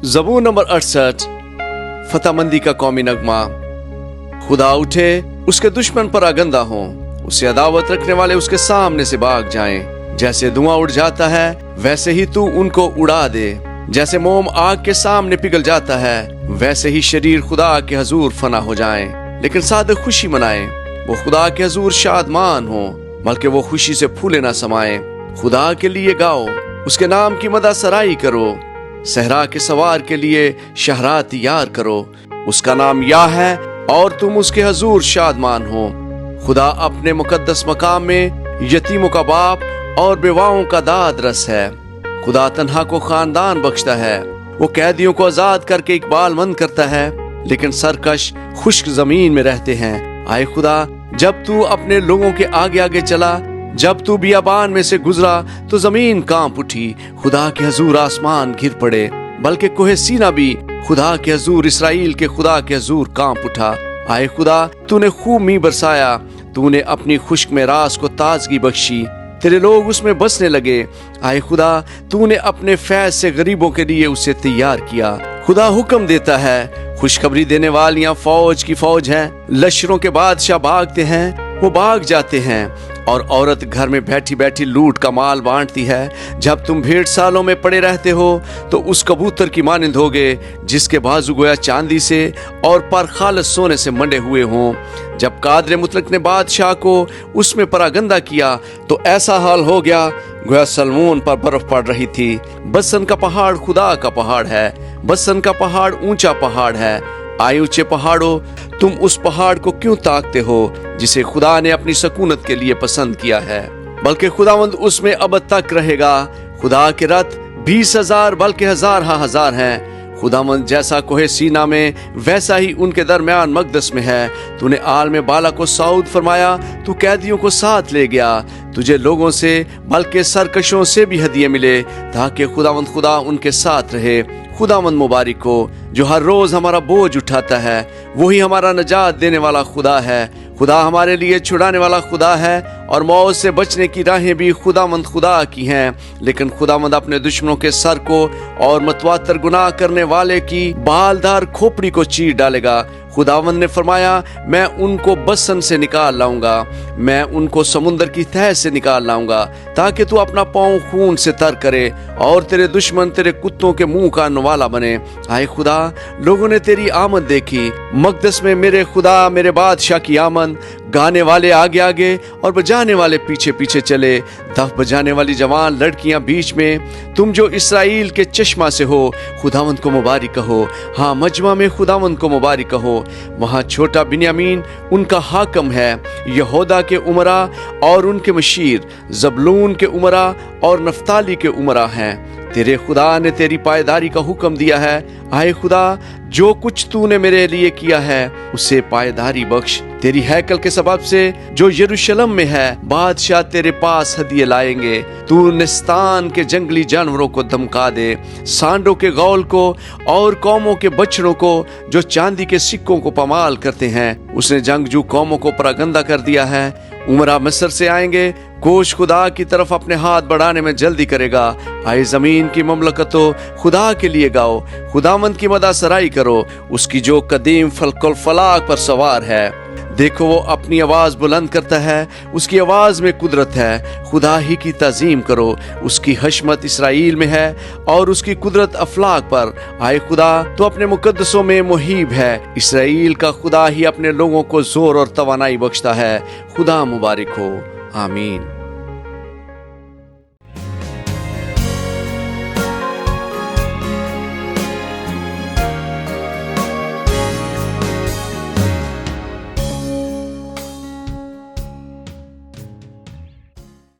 ज़बूर number 68 फतहमंदी का कौमी नगमा। खुदा उठे, उसके दुश्मन पर आगंदा हों, उसे अदावत रखने वाले उसके सामने से भाग जाएं। जैसे धुआं उड़ जाता है वैसे ही तू उनको उड़ा दे, जैसे मोम आग के सामने पिघल जाता है वैसे ही शरीर खुदा के हजूर फना हो जाएं। लेकिन सादक खुशी मनाएं, वो खुदा के हजूर शादमान हो, बल्कि वो खुशी से फूले ना समाएं। खुदा के लिए गाओ, उसके नाम की मदा सराई करो, सहरा के सवार के लिए शहरा तैयार करो। उसका नाम या है और तुम उसके हजूर शादमान हो। खुदा अपने मुकद्दस मकाम में यतीमों का बाप और बेवाओं का दाद रस है। खुदा तन्हा को खानदान बख्शता है, वो कैदियों को आजाद करके इकबालमंद करता है, लेकिन सरकश खुश्क जमीन में रहते हैं। आए खुदा, जब तू अपने लोगों के आगे आगे चला, जब तू बियाबान में से गुजरा तो जमीन कांप उठी। खुदा के हजूर आसमान घिर पड़े, बल्कि कोहे सीना भी खुदा के हजूर, इसराइल के खुदा के हजूर कांप उठा। आए खुदा, तूने खूब मी बरसाया, तूने अपनी खुश्क में रास को ताजगी बख्शी, तेरे लोग उसमें बसने लगे। आए खुदा, तूने अपने फैज से गरीबों के लिए उसे तैयार किया। खुदा हुक्म देता है, खुशखबरी देने वालियां फौज की फौज हैं, लश्करों के बादशाह भागते हैं, वो भाग जाते हैं। और औरत घर में बैठी बैठी लूट का माल बांटती है। जब तुम भेड़ सालों में पड़े रहते हो तो उस कबूतर की मानिंद होगे जिसके बाजू गोया चांदी से और पर खालस सोने से मंडे हुए हों। जब कादर मुतलक ने बादशाह को उसमें परागंदा किया तो ऐसा हाल हो गया गोया सलमोन पर बर्फ पड़ रही थी। बसन का पहाड़ खुदा का पहाड़ है, बसन का पहाड़ ऊंचा पहाड़ है। आए ऊंचे पहाड़ों, तुम उस पहाड़ को क्यों ताकते हो जिसे खुदा ने अपनी सकूनत के लिए पसंद किया है? बल्कि खुदावंद उसमें अब तक रहेगा। खुदा के रथ 20,000 बल्कि हजार हजार हैं। खुदावंद जैसा कोहे सीना में वैसा ही उनके दरमियान मकदस में है। तूने आल में बाला को सऊद फरमाया, तू कैदियों को साथ ले गया। तुझे लोगों से बल्कि सरकशों से भी हदिये मिले ताकि खुदावंद खुदा उनके साथ रहे। खुदावंद मुबारक हो जो हर रोज हमारा बोझ उठाता है, वही हमारा नजात देने वाला खुदा है। खुदा हमारे लिए छुड़ाने वाला खुदा है और मौत से बचने की राहें भी खुदावंद खुदा की हैं। लेकिन खुदावंद अपने दुश्मनों के सर को और मतवातर गुनाह करने वाले की बालदार खोपड़ी को चीर डालेगा। खुदावंद ने फरमाया, मैं उनको बसन से निकाल लाऊंगा, मैं उनको समुंदर की तह से निकाल लाऊंगा, ताकि तू अपना पाँव खून से तर करे और तेरे दुश्मन तेरे कुत्तों के मुंह का नवाला बने। आए खुदा, लोगों ने तेरी आमद देखी, मकदस में मेरे खुदा मेरे बादशाह की आमद। गाने वाले आगे आगे और बजाने वाले पीछे पीछे चले, दफ बजाने वाली जवान लड़कियां बीच में। तुम जो इसराइल के चश्मा से हो, खुदावंद को मुबारक कहो। हाँ, मजमा में खुदावंद को मुबारक कहो। वहाँ छोटा बिन्यामीन उनका हाकम है, यहूदा के उमरा और उनके मशीर, जबलून के उमरा और नफ्ताली के उमरा हैं। तेरे खुदा ने तेरी पायदारी का हुक्म दिया है। आए खुदा, जो कुछ तूने मेरे लिए किया है उसे पायदारी बख्श। तेरी हैकल के सबब से जो यरूशलेम में है, बादशाह तेरे पास हदिये लाएंगे। तू निस्तान के जंगली जानवरों को धमका दे, सांडों के गौल को और कौमों के बछड़ों को जो चांदी के सिक्कों को पमाल करते हैं। उसने जंगजू कौमों को परागंदा कर दिया है। उमरा मिस्र से आएंगे, कोश खुदा की तरफ अपने हाथ बढ़ाने में जल्दी करेगा। आए जमीन की ममलकतों, खुदा के लिए गाओ, खुदावंद की मदा सराई करो, उसकी जो कदीम फलकुल फलाक पर सवार है। देखो, वो अपनी आवाज बुलंद करता है, उसकी आवाज में कुदरत है। खुदा ही की ताजीम करो, उसकी हशमत इसराइल में है और उसकी कुदरत अफलाक पर। आए खुदा, तो अपने मुकद्दसों में मुहीब है। इसराइल का खुदा ही अपने लोगों को जोर और तवानाई बख्शता है। खुदा मुबारक हो। आमीन।